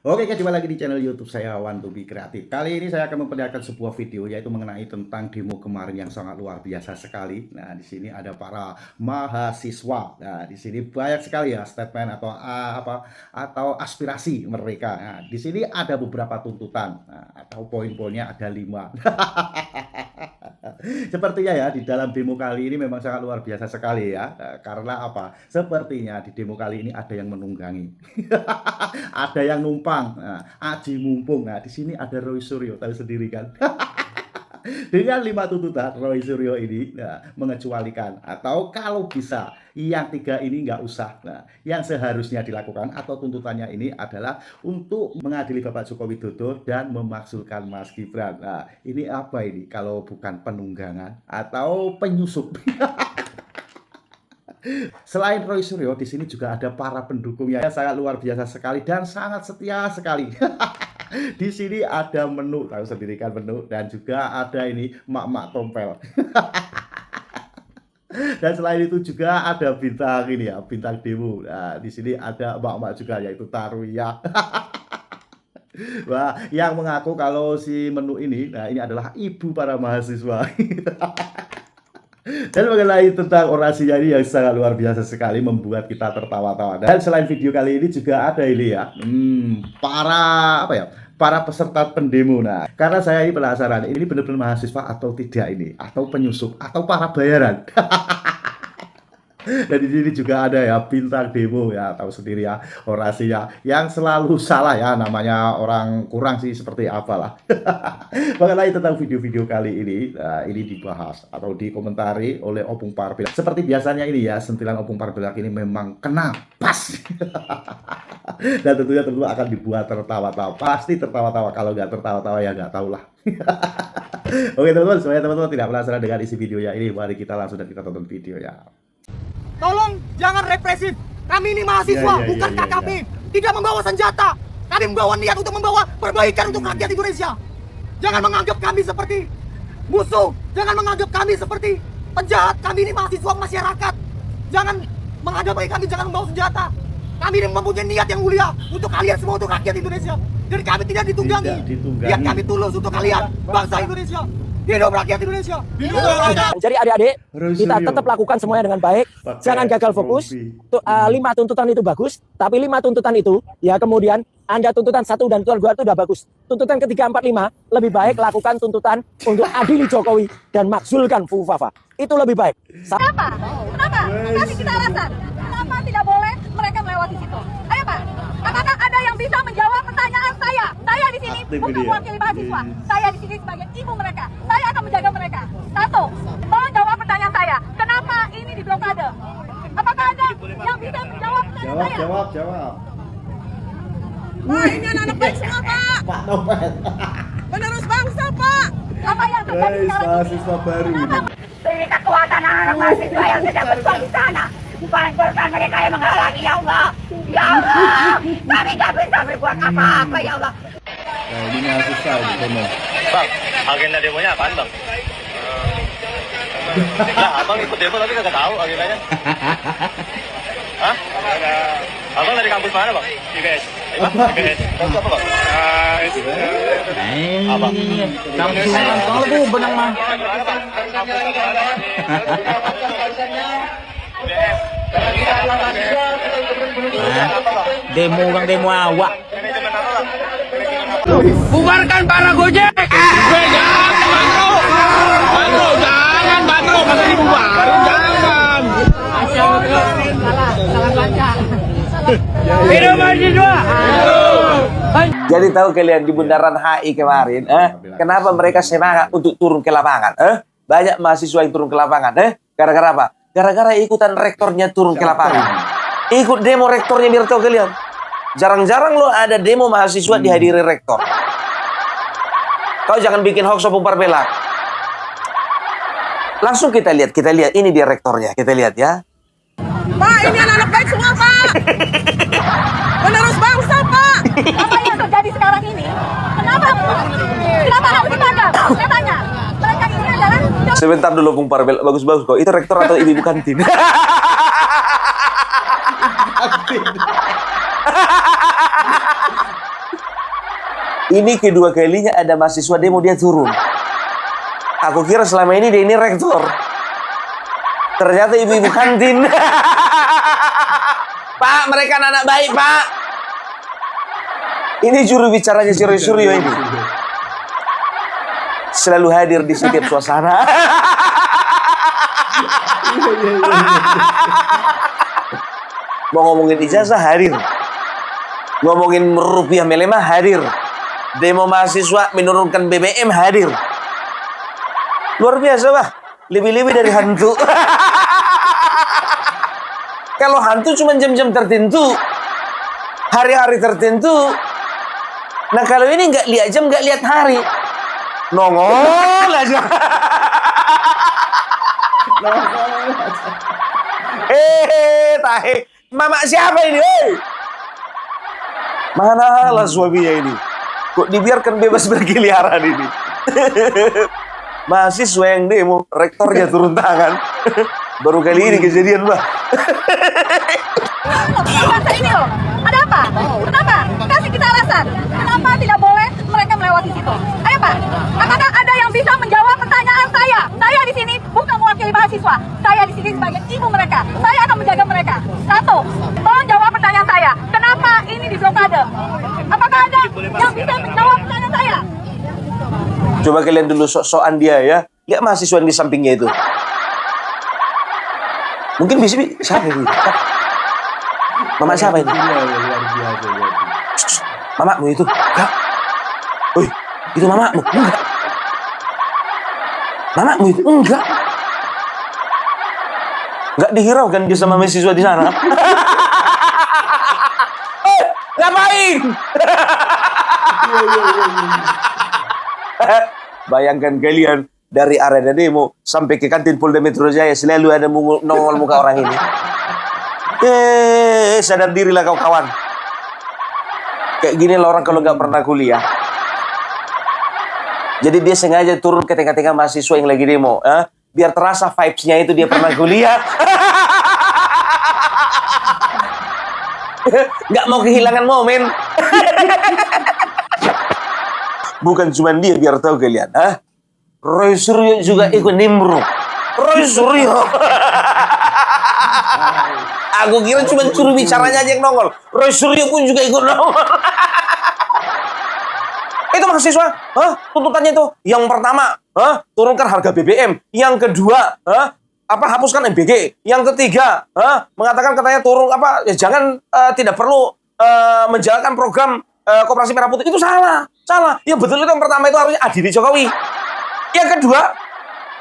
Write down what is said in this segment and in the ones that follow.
Oke, kembali lagi di channel YouTube saya One to Be Kreatif. Kali ini saya akan memperlihatkan sebuah video yaitu mengenai tentang demo kemarin yang sangat luar biasa sekali. Nah, di sini ada para mahasiswa. Nah, di sini banyak sekali ya statement atau atau aspirasi mereka. Nah, di sini ada beberapa tuntutan. Nah, atau poin-poinnya ada 5. Sepertinya ya di dalam demo kali ini memang sangat luar biasa sekali ya. Karena apa? Sepertinya di demo kali ini ada yang menunggangi. Ada yang numpang. Nah, aji mumpung. Nah, di sini ada Roy Suryo, tahu sendiri kan. Dengan 5 tuntutan Roy Suryo ini mengecualikan atau kalau bisa yang 3 ini nggak usah. Nah, yang seharusnya dilakukan atau tuntutannya ini adalah untuk mengadili Bapak Joko Widodo dan memakzulkan Mas Gibran. Nah, ini apa ini kalau bukan penunggangan atau penyusup? Selain Roy Suryo, di sini juga ada para pendukungnya yang sangat luar biasa sekali dan sangat setia sekali. Di sini ada menu, tahu sendiri kan menu, dan juga ada ini mak-mak tompel. Dan selain itu juga ada bintang ini ya, bintang demo. Nah, di sini ada mak-mak juga yaitu Taruya. Wah, yang mengaku kalau si menu ini, nah ini adalah ibu para mahasiswa. Dan mengenai tentang orasinya ini yang sangat luar biasa sekali membuat kita tertawa-tawa. Dan selain video kali ini juga ada ini ya, para peserta pendemo. Nah, karena saya ini penasaran, ini benar-benar mahasiswa atau tidak ini, atau penyusup, atau para bayaran. Dan di sini juga ada ya bintang demo ya, tahu sendiri ya orasinya yang selalu salah ya, namanya orang kurang sih seperti apalah. Mengenai tentang video-video kali ini, ini dibahas atau dikomentari oleh Opung Parbelak. Seperti biasanya ini ya, sentilan Opung Parbelak ini memang kena pas. Dan tentunya akan dibuat tertawa-tawa. Pasti tertawa-tawa, kalau nggak tertawa-tawa ya nggak tahu lah. Oke teman-teman, supaya teman-teman tidak penasaran dengan isi videonya ini, mari kita langsung dan kita tonton videonya. Tolong jangan represif. Kami ini mahasiswa, bukan KKP. Tidak membawa senjata. Kami membawa niat untuk membawa perbaikan untuk rakyat Indonesia. Jangan menganggap kami seperti musuh. Jangan menganggap kami seperti penjahat. Kami ini mahasiswa masyarakat. Jangan menghadapi kami, jangan membawa senjata. Kami ini mempunyai niat yang mulia untuk kalian semua, untuk rakyat Indonesia. Dan kami tidak ditunggangi. Niat kami tulus untuk kalian, bangsa Indonesia. Hidup rakyat Indonesia. Hidup rakyat. Jadi adik-adik, kita tetap lakukan semuanya dengan baik. Jangan gagal fokus. 5 tuntutan itu bagus, tapi 5 tuntutan itu ya kemudian Anda tuntutan 1 dan tuntutan 2 itu udah bagus. Tuntutan ketiga, 4, 5 lebih baik lakukan tuntutan untuk adili Jokowi dan makzulkan Fufafa. Itu lebih baik. Kenapa? Kenapa? Kasih kita alasan. Kenapa tidak boleh mereka melewati situ? Ayo Pak, apakah ada yang bisa menjawab pertanyaan saya? Saya di sini bukan mewakili mahasiswa. Saya di sini sebagai ibu mereka. Saya akan menjaga mereka. 1, tolong jawab pertanyaan saya. Kenapa ini diblokade? Apakah ada yang bisa menjawab pertanyaan saya? Jawab. Pak, ini anak-anak baik semua Pak. Pak Novel. Penerus bangsa Pak. Apa yang terjadi sekarang ini? Mahasiswa baru ini. Beri kekuatan anak-anak mahasiswa yang sedang berjuang di sana. Bukan mereka yang menghalangi, ya Allah. Ya Allah, kami gak bisa berbuat apa-apa, ya Allah. Nah, ini mahasiswa ini demo. Bang, agenda demonya apaan bang? Lah, abang ikut demo tapi kagak tahu agendanya. Hah? Abang dari kampus mana bang? IPS. IPS. Kampus apa bang? Abang. Kampus tol bu, benang mah. Demo bang, demo awak. Bubarkan para Gojek. Jangan Bandro, masa dibubarin, jangan. Hidup mahasiswa. Jadi tahu kalian di Bundaran HI kemarin, kenapa mereka semangat untuk turun ke lapangan? Banyak mahasiswa yang turun ke lapangan, gara-gara apa? Gara-gara ikutan rektornya turun ke lapangan. Ikut demo rektornya biar tahu kalian. Jarang-jarang lo ada demo mahasiswa dihadiri rektor. Kau jangan bikin hoax Opung Parbelak. Langsung kita lihat ini dia rektornya. Kita lihat ya. Pak, ini anak-anak baik semua Pak. Penerus bangsa Pak. Apa yang terjadi sekarang ini? Kenapa harus ditangkap? Saya tanya. Mereka ini adalah... Sebentar dulu Opung Parbelak, bagus-bagus kok. Itu rektor atau ibu kantin? Ini kedua kalinya ada mahasiswa demo dia turun. Aku kira selama ini dia ini rektor. Ternyata ibu-ibu kantin. Pak, mereka anak baik, Pak. Ini juru bicaranya si Roy Suryo ini. Selalu hadir di setiap suasana. Mau ngomongin ijazah hadir. Ngomongin rupiah melemah hadir. Demo mahasiswa menurunkan BBM hadir. Luar biasa, Bah. Lebih-lebih dari hantu. Kalau hantu cuma jam-jam tertentu, hari-hari tertentu. Nah kalau ini nggak lihat jam, nggak lihat hari, nongol aja. Tahe, mama siapa ini? Mana lah suaminya ini? Kok dibiarkan bebas berkeliaran ini? Mahasiswa yang demo, rektornya turun tangan. Baru kali ini kejadian, Mbak. Masa ini loh, ada apa? Kenapa? Kasih kita alasan. Kenapa tidak boleh mereka melewati situ? Ayo Pak, apakah ada yang bisa menjawab pertanyaan saya? Saya di sini bukan mewakili mahasiswa. Saya di sini sebagai ibu mereka. Saya akan menjaga mereka. Satu, tolong jawab pertanyaan saya. Kenapa ini diblokade? Apakah ada yang bisa menjawab pertanyaan saya? Coba kalian dulu sok-sokan dia ya. Lihat mahasiswa yang di sampingnya itu. Mungkin bisa siapa ini? Mama siapa ini? Mamamu itu? Enggak. Woi, itu mamamu? Enggak. Mamamu itu? Enggak. Enggak dihiraukan dia sama mahasiswa di sana. Ngapain? Bayangkan kalian dari area demo sampai ke kantin Polda Metro Jaya selalu ada nongol muka orang ini. Sadar dirilah kau kawan. Kayak gini lah orang kalau nggak pernah kuliah. Jadi dia sengaja turun ke tengah-tengah mahasiswa yang lagi demo, biar terasa vibes-nya itu dia pernah kuliah. Nggak mau kehilangan momen. Bukan cuma dia, biar tahu kalian. Roy Suryo juga ikut nimbrung. Roy Suryo. Aku kira cuma juru bicaranya aja yang nongol. Roy Suryo pun juga ikut nongol. Itu mahasiswa, tuntutannya itu. Yang pertama, turunkan harga BBM. Yang kedua, hapuskan MBG. Yang ketiga, mengatakan katanya turun jangan tidak perlu menjalankan program Koperasi Merah Putih. Itu salah. Ya betul, itu yang pertama itu harusnya adili Jokowi. Yang kedua,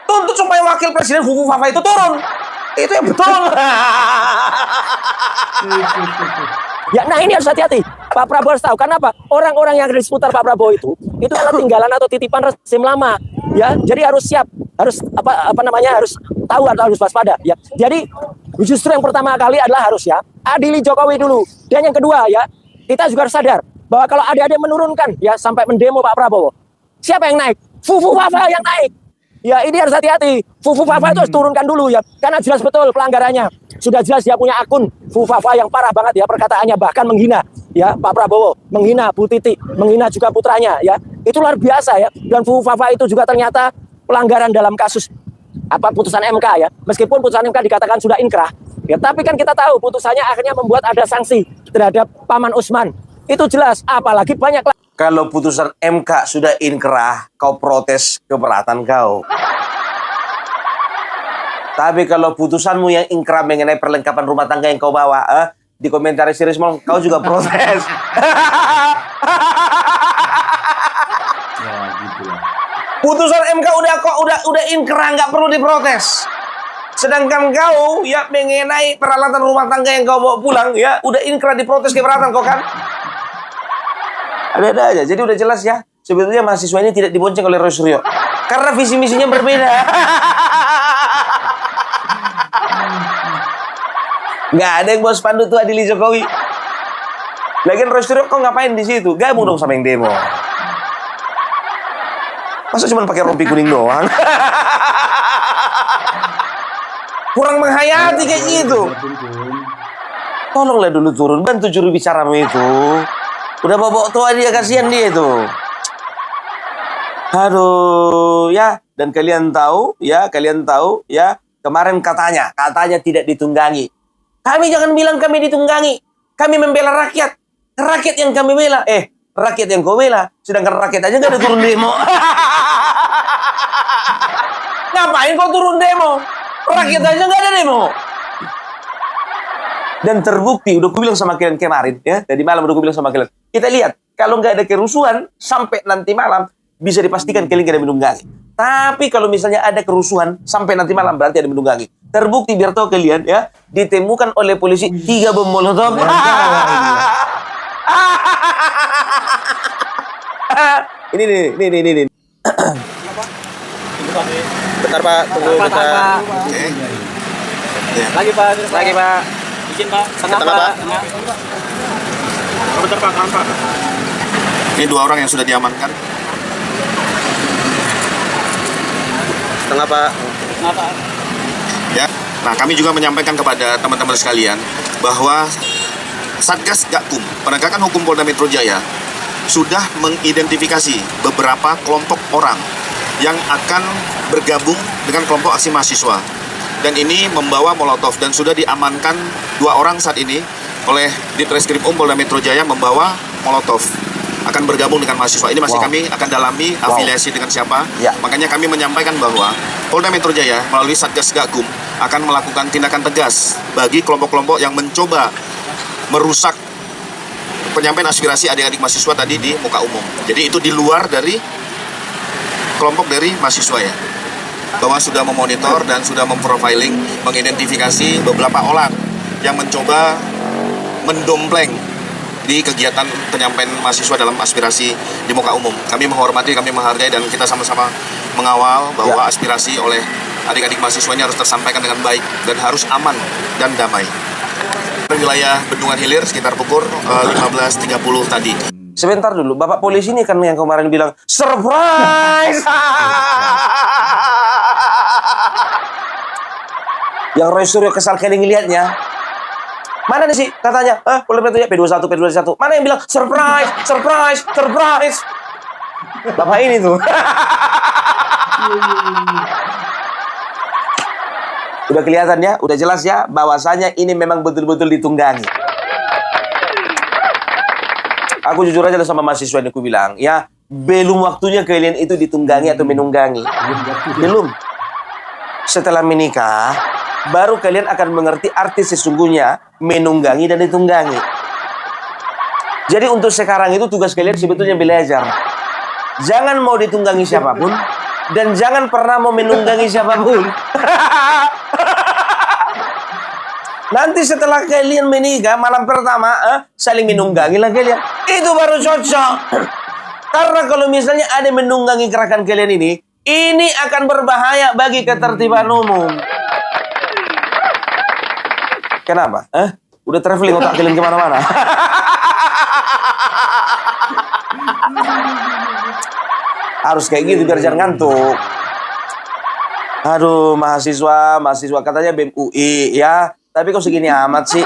tuntut supaya wakil presiden Fufu Fafa itu turun. Itu yang betul. Ya, nah ini harus hati-hati. Pak Prabowo harus tahu. Kenapa? Orang-orang yang ada di seputar Pak Prabowo itu adalah tinggalan atau titipan rezim lama. Ya, jadi harus siap, harus harus tahu atau harus waspada. Ya, jadi justru yang pertama kali adalah harus ya adili Jokowi dulu. Dan yang kedua ya, kita juga harus sadar bahwa kalau ada yang menurunkan ya sampai mendemo Pak Prabowo, siapa yang naik? Fufu Fafa yang naik. Ya ini harus hati-hati. Fufu Fafa itu harus turunkan dulu ya, karena jelas betul pelanggarannya. Sudah jelas dia punya akun Fufu Fafa yang parah banget ya perkataannya, bahkan menghina ya Pak Prabowo, menghina Bu Titi, menghina juga putranya ya. Itu luar biasa ya. Dan Fufu Fafa itu juga ternyata pelanggaran dalam kasus putusan MK ya. Meskipun putusan MK dikatakan sudah inkrah ya, tapi kan kita tahu putusannya akhirnya membuat ada sanksi terhadap Paman Usman. Itu jelas, apalagi banyak. Kalau putusan MK sudah inkrah, kau protes keberatan kau. Tapi kalau putusanmu yang inkrah mengenai perlengkapan rumah tangga yang kau bawa, di komentari si Rismon, kau juga protes. Ya, gitu lah. Putusan MK udah inkrah, nggak perlu diprotes. Sedangkan kau ya mengenai peralatan rumah tangga yang kau bawa pulang ya udah inkrah, diprotes keberatan kau kan? Ada aja. Jadi udah jelas ya. Sebetulnya mahasiswa ini tidak dibonceng oleh Roy Suryo. Karena visi misinya berbeda. Nggak ada yang bawa spanduk tuh adili Jokowi. Lagian Roy Suryo kok ngapain di situ? Gabung dong sama yang demo. Masa cuma pakai rompi kuning doang? Kurang menghayati kayak gitu. Tolonglah dulu turun, bantu juru bicaramu itu. Udah bawa tua dia, kasihan dia itu. Aduh, ya. Dan kalian tahu, ya, kemarin katanya tidak ditunggangi. Kami jangan bilang kami ditunggangi. Kami membela rakyat. Rakyat yang kami bela. Rakyat yang kau bela. Sedangkan rakyat aja nggak ada turun demo. Ngapain kau turun demo? Rakyat aja nggak ada demo. Dan terbukti, udah aku bilang sama kalian kemarin, ya. Tadi malam udah aku bilang sama kalian. Kita lihat, kalau nggak ada kerusuhan, sampai nanti malam, bisa dipastikan kalian nggak ada menunggangi. Tapi kalau misalnya ada kerusuhan, sampai nanti malam, berarti ada menunggangi. Terbukti, biar tahu kalian, ya. Ditemukan oleh polisi 3 bom molotov. Ini. Bentar Pak, tunggu bentar. Lagi Pak. Izin Pak, Tengah Pak. Bentar Pak, Pak. Ini 2 orang yang sudah diamankan. Tengah Pak. Ya. Nah, kami juga menyampaikan kepada teman-teman sekalian bahwa Satgas Gakum, Penegakan Hukum Polda Metro Jaya, sudah mengidentifikasi beberapa kelompok orang yang akan bergabung dengan kelompok aksi mahasiswa. Dan ini membawa molotov dan sudah diamankan 2 orang saat ini oleh Ditreskrim Polda Metro Jaya membawa molotov. Akan bergabung dengan mahasiswa. Ini masih kami akan dalami afiliasi dengan siapa. Ya. Makanya kami menyampaikan bahwa Polda Metro Jaya melalui Satgas Gakum akan melakukan tindakan tegas bagi kelompok-kelompok yang mencoba merusak penyampaian aspirasi adik-adik mahasiswa tadi di muka umum. Jadi itu di luar dari kelompok dari mahasiswa, ya. Bahwa sudah memonitor dan sudah memprofiling, mengidentifikasi beberapa orang yang mencoba mendompleng di kegiatan penyampaian mahasiswa dalam aspirasi di muka umum. Kami menghormati, kami menghargai, dan kita sama-sama mengawal bahwa aspirasi oleh adik-adik mahasiswa ini harus tersampaikan dengan baik dan harus aman dan damai. Wilayah Bendungan Hilir sekitar pukul 15.30 tadi. Sebentar dulu, Bapak polisi ini kan yang kemarin bilang surprise. Yang Roy Suryo kesal kali ngelihatnya. Mana nih sih katanya? Polda Metro Jaya P21. Mana yang bilang surprise? Bapak ini tuh. Udah kelihatan ya, udah jelas ya, bahwasanya ini memang betul-betul ditunggangi. Aku jujur aja sama mahasiswa ini, aku bilang, ya, belum waktunya kalian itu ditunggangi atau menunggangi. Belum. Setelah menikah, baru kalian akan mengerti arti sesungguhnya menunggangi dan ditunggangi. Jadi untuk sekarang itu tugas kalian sebetulnya belajar. Jangan mau ditunggangi siapapun, dan jangan pernah mau menunggangi siapapun. Nanti setelah kalian menikah, malam pertama, saling menunggangi lah kalian. Itu baru cocok. Karena kalau misalnya ada menunggangi gerakan kalian ini akan berbahaya bagi ketertiban umum. Kenapa? Udah traveling otak kalian kemana-mana. Harus kayak gitu biar jangan ngantuk. Aduh, mahasiswa katanya BEM UI, ya. Tapi kok segini amat sih?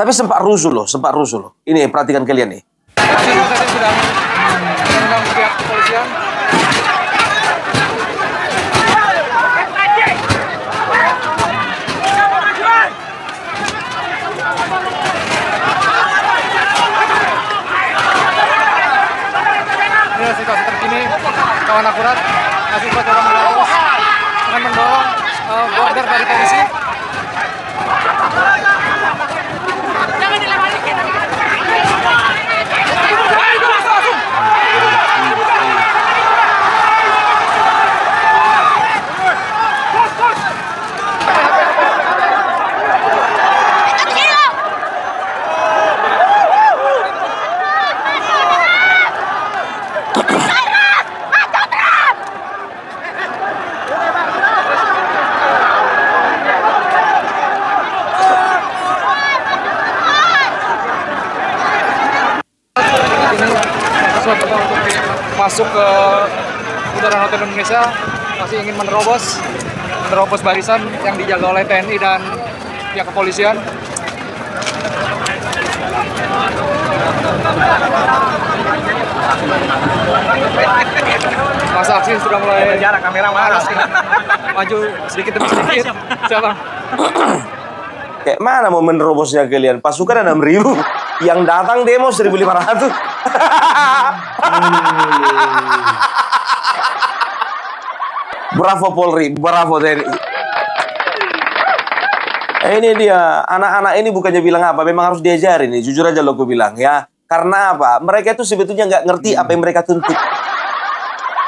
Tapi sempat rusuh loh. Ini perhatikan kalian nih. sudah mengundang pihak kepolisian. Ini situasi terkini, kawan akurat, mahasiswa coba mengurus dengan mendorong border dari polisi. Masuk ke bundaran Hotel Indonesia, masih ingin menerobos barisan yang dijaga oleh TNI dan pihak kepolisian. Masa aksi sudah mulai jarak kamera marah. Maju sedikit demi sedikit. Siapa? Kayak mana mau menerobosnya kalian? Pasukan ada 6.000, yang datang demo 1.500. Bravo Polri, bravo TNI. Ini dia, anak-anak ini bukannya bilang apa, memang harus diajarin nih, jujur aja lo gue bilang ya. Karena apa? Mereka itu sebetulnya nggak ngerti apa yang mereka tuntut.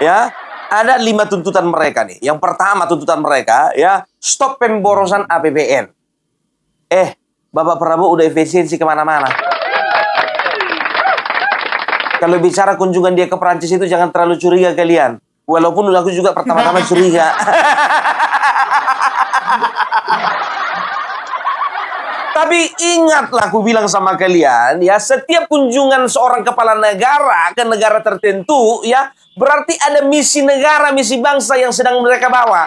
Ya, ada 5 tuntutan mereka nih. Yang pertama tuntutan mereka ya, stop pemborosan APBN. Bapak Prabowo udah efisiensi kemana-mana. Kalau bicara kunjungan dia ke Perancis itu jangan terlalu curiga kalian. Walaupun aku juga pertama-tama curiga. Tapi ingatlah aku bilang sama kalian ya, setiap kunjungan seorang kepala negara ke negara tertentu ya, berarti ada misi negara, misi bangsa yang sedang mereka bawa.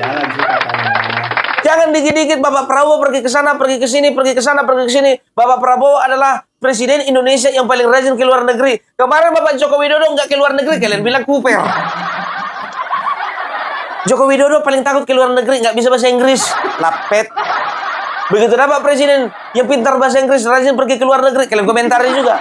Jalan sih katanya. Jangan dikit-dikit Bapak Prabowo pergi ke sana, pergi ke sini, pergi ke sana, pergi ke sini. Bapak Prabowo adalah presiden Indonesia yang paling rajin ke luar negeri. Kemarin Bapak Joko Widodo nggak ke luar negeri, kalian bilang kuper. Joko Widodo paling takut ke luar negeri, nggak bisa bahasa Inggris, lapet. Begitu dapat presiden yang pintar bahasa Inggris, rajin pergi ke luar negeri, kalian komentari juga.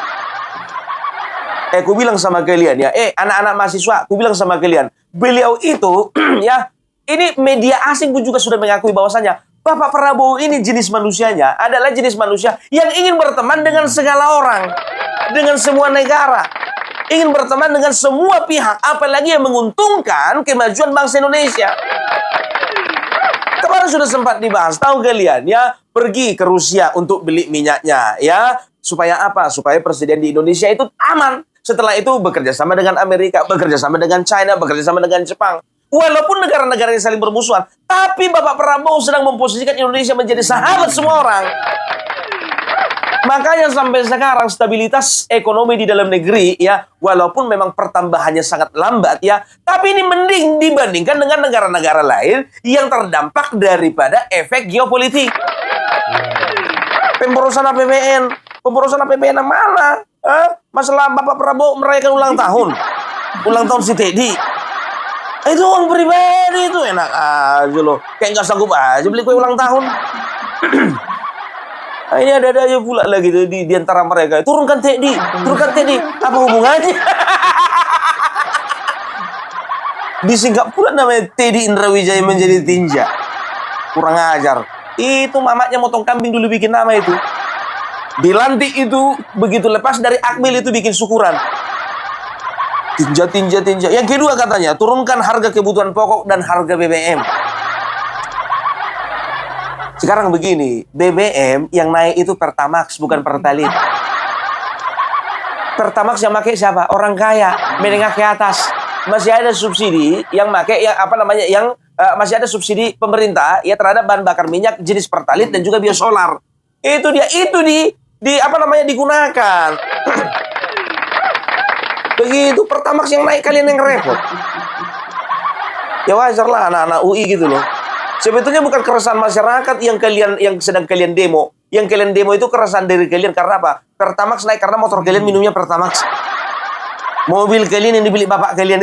Aku bilang sama kalian ya, anak-anak mahasiswa, aku bilang sama kalian, beliau itu ya, ini media asing pun juga sudah mengakui bahwasanya Bapak Prabowo ini jenis manusianya adalah jenis manusia yang ingin berteman dengan segala orang, dengan semua negara, ingin berteman dengan semua pihak, apalagi yang menguntungkan kemajuan bangsa Indonesia. Kemarin sudah sempat dibahas, tahu kalian ya, pergi ke Rusia untuk beli minyaknya ya, supaya apa? Supaya presiden di Indonesia itu aman. Setelah itu bekerja sama dengan Amerika, bekerja sama dengan China, bekerja sama dengan Jepang. Walaupun negara-negara yang saling bermusuhan, tapi Bapak Prabowo sedang memposisikan Indonesia menjadi sahabat semua orang. Makanya sampai sekarang stabilitas ekonomi di dalam negeri ya, walaupun memang pertambahannya sangat lambat ya, tapi ini mending dibandingkan dengan negara-negara lain yang terdampak daripada efek geopolitik. Pemborosan APBN yang mana? Masalah Bapak Prabowo merayakan ulang tahun si Teddy. Itu uang pribadi itu, enak aja loh. Kayak nggak sanggup aja beli kue ulang tahun. Nah, ini ada aja pula lagi di antara mereka. Turunkan Teddy. Apa hubungannya? Disingkat pula namanya Teddy Indrawijaya menjadi tinja. Kurang ajar. Itu mamaknya motong kambing dulu bikin nama itu. Dilantik itu, begitu lepas dari akmil itu bikin syukuran. Tinja. Yang kedua katanya, turunkan harga kebutuhan pokok dan harga BBM. Sekarang begini, BBM yang naik itu Pertamax, bukan Pertalite. Pertamax yang pakai siapa? Orang kaya, menengah ke atas. Masih ada subsidi yang pakai masih ada subsidi pemerintah ya terhadap bahan bakar minyak jenis Pertalite dan juga biosolar. Itu digunakan. Begitu Pertamax yang naik, kalian yang repot. Ya wajar lah anak-anak UI gitu loh. Sebetulnya bukan keresahan masyarakat yang sedang kalian demo. Yang kalian demo itu keresahan dari kalian karena apa? Pertamax naik karena motor kalian minumnya Pertamax. Mobil kalian yang dibeli bapak kalian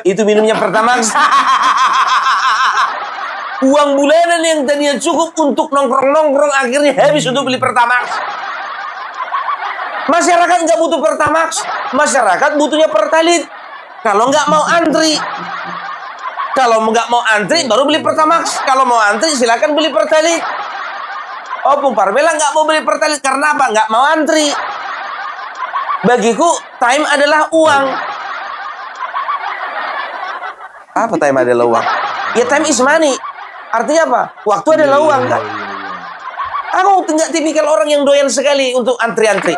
itu minumnya Pertamax. Uang bulanan yang tadinya cukup untuk nongkrong-nongkrong akhirnya habis untuk beli Pertamax. Masyarakat nggak butuh Pertamax, masyarakat butuhnya Pertalite. Kalau nggak mau antri, baru beli Pertamax. Kalau mau antri silakan beli Pertalite. Opung Parmela nggak mau beli Pertalite karena apa? Nggak mau antri. Bagiku time adalah uang. Apa time adalah uang? Ya time is money. Artinya apa? Waktu adalah uang kan? Aku nggak tipikal orang yang doyan sekali untuk antri-antri.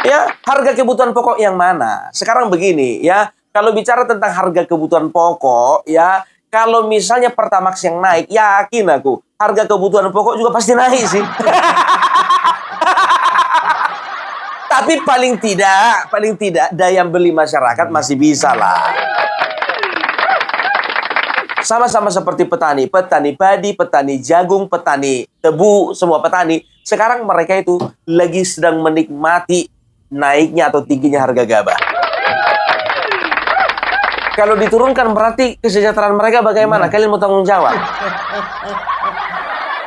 Ya, harga kebutuhan pokok yang mana? Sekarang begini ya, kalau bicara tentang harga kebutuhan pokok ya, kalau misalnya Pertamax yang naik, yakin aku harga kebutuhan pokok juga pasti naik sih. Tapi paling tidak daya beli masyarakat masih bisa lah. Sama-sama seperti petani padi, petani jagung, petani tebu, semua petani. Sekarang mereka itu lagi sedang menikmati naiknya atau tingginya harga gabah. Kalau diturunkan berarti kesejahteraan mereka bagaimana? Kalian mau tanggung jawab?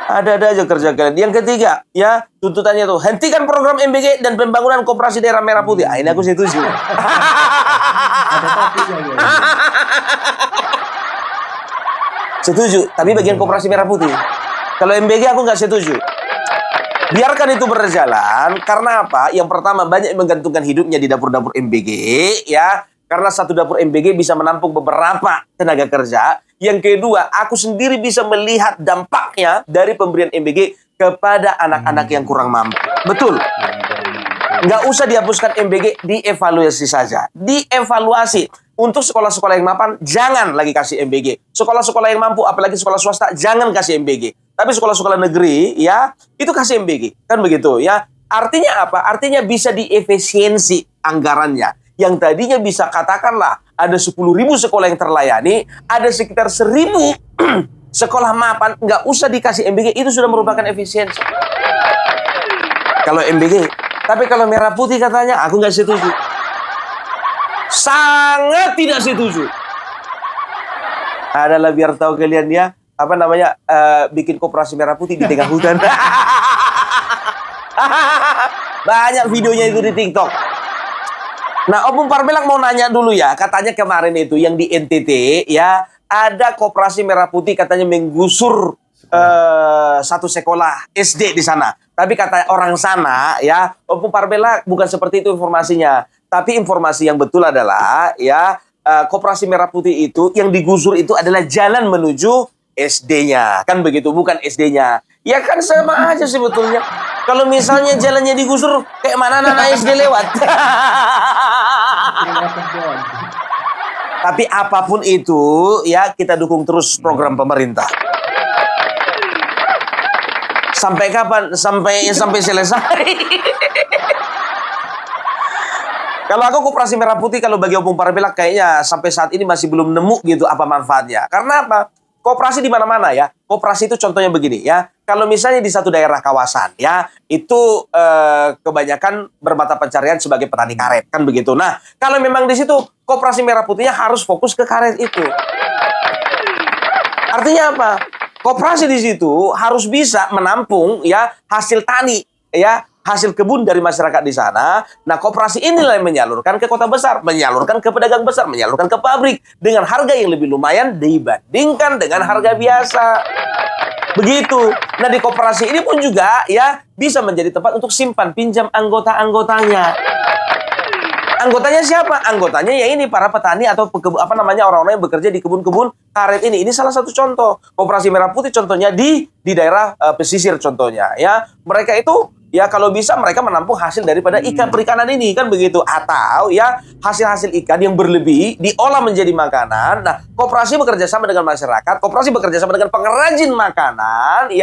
Ada aja kerja kalian. Yang ketiga, ya tuntutannya tuh hentikan program MBG dan pembangunan koperasi daerah Merah Putih. Ini aku setuju. Setuju, tapi bagian koperasi Merah Putih. Kalau MBG aku nggak setuju. Biarkan itu berjalan. Karena apa? Yang pertama, banyak yang menggantungkan hidupnya di dapur-dapur MBG, ya. Karena satu dapur MBG bisa menampung beberapa tenaga kerja. Yang kedua, aku sendiri bisa melihat dampaknya dari pemberian MBG kepada anak-anak yang kurang mampu. Betul. Nggak usah dihapuskan MBG, dievaluasi saja. Dievaluasi. Untuk sekolah-sekolah yang mapan, jangan lagi kasih MBG. Sekolah-sekolah yang mampu, apalagi sekolah swasta, jangan kasih MBG. Tapi sekolah-sekolah negeri, ya, itu kasih MBG. Kan begitu, ya. Artinya apa? Artinya bisa diefisiensi anggarannya. Yang tadinya bisa katakanlah ada 10.000 sekolah yang terlayani, ada sekitar 1.000 sekolah mapan, nggak usah dikasih MBG, itu sudah merupakan efisiensi. Kalau MBG, tapi kalau Merah Putih katanya, aku nggak setuju. Sangat tidak setuju. Adalah biar tahu kalian ya, apa namanya, bikin koperasi Merah Putih di tengah hutan. Banyak videonya itu di TikTok. Nah, Opung Parmelang mau nanya dulu ya. Katanya kemarin itu yang di NTT ya, ada koperasi Merah Putih katanya menggusur satu sekolah SD di sana. Tapi kata orang sana ya, Opung Parmelang bukan seperti itu informasinya. Tapi informasi yang betul adalah ya, koperasi Merah Putih itu yang digusur itu adalah jalan menuju SD-nya. Kan begitu, bukan SD-nya. Ya kan sama aja sebetulnya. Kalau misalnya jalannya digusur, kayak mana anak SD lewat? Tapi apapun itu, ya kita dukung terus program pemerintah. Sampai kapan? Sampai selesai. Kalau aku koperasi Merah Putih, kalau bagi Opung Parmelang kayaknya sampai saat ini masih belum nemu gitu apa manfaatnya. Karena apa? Koperasi di mana-mana ya. Koperasi itu contohnya begini ya. Kalau misalnya di satu daerah kawasan ya, itu kebanyakan bermata pencarian sebagai petani karet, kan begitu. Nah, kalau memang di situ koperasi Merah Putihnya harus fokus ke karet itu. Artinya apa? Koperasi di situ harus bisa menampung ya hasil tani ya, hasil kebun dari masyarakat di sana. Nah, koperasi inilah yang menyalurkan ke kota besar, menyalurkan ke pedagang besar, menyalurkan ke pabrik dengan harga yang lebih lumayan dibandingkan dengan harga biasa. Begitu. Nah, di koperasi ini pun juga ya bisa menjadi tempat untuk simpan pinjam anggota-anggotanya. Anggotanya siapa? Anggotanya ya ini para petani atau orang-orang yang bekerja di kebun-kebun karet ini. Ini salah satu contoh. Koperasi Merah Putih contohnya di daerah pesisir contohnya ya. Mereka itu ya kalau bisa mereka menampung hasil daripada ikan perikanan ini, kan begitu. Atau ya hasil-hasil ikan yang berlebih diolah menjadi makanan. Nah, koperasi bekerja sama dengan masyarakat, koperasi bekerja sama dengan pengrajin makanan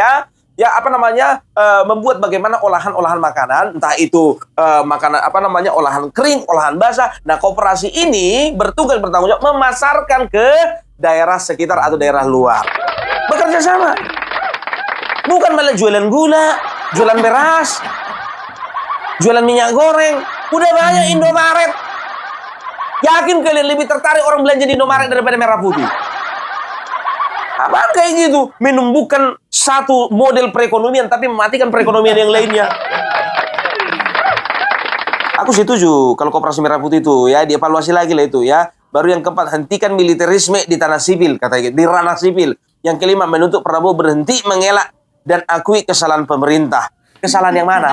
membuat bagaimana olahan-olahan makanan, entah itu makanan olahan kering, olahan basah. Nah, koperasi ini bertugas bertanggung jawab memasarkan ke daerah sekitar atau daerah luar. Bekerja sama. Bukan malah jualan gula, jualan beras, jualan minyak goreng. Udah banyak Indomaret. Yakin kalian lebih tertarik orang belanja di Indomaret daripada Merah Putih? Apaan kayak gitu? Menumbuhkan satu model perekonomian tapi mematikan perekonomian yang lainnya. Aku setuju kalau koperasi Merah Putih itu ya dievaluasi lagi lah itu ya. Baru yang keempat, hentikan militerisme di tanah sipil, katanya di ranah sipil. Yang kelima, menuntut Prabowo berhenti mengelak dan akui kesalahan pemerintah. Kesalahan yang mana?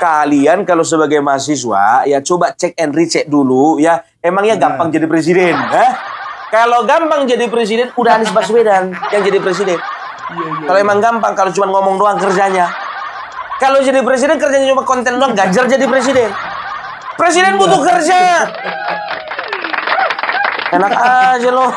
Kalian kalau sebagai mahasiswa ya coba cek and recheck dulu ya. Emangnya gampang jadi presiden? Kalau gampang jadi presiden, udah Anies Baswedan yang jadi presiden. Kalau emang gampang, kalau cuma ngomong doang kerjanya. Kalau jadi presiden, kerjanya cuma konten doang, Ganjar jadi presiden. Presiden butuh kerja. Enak aja loh.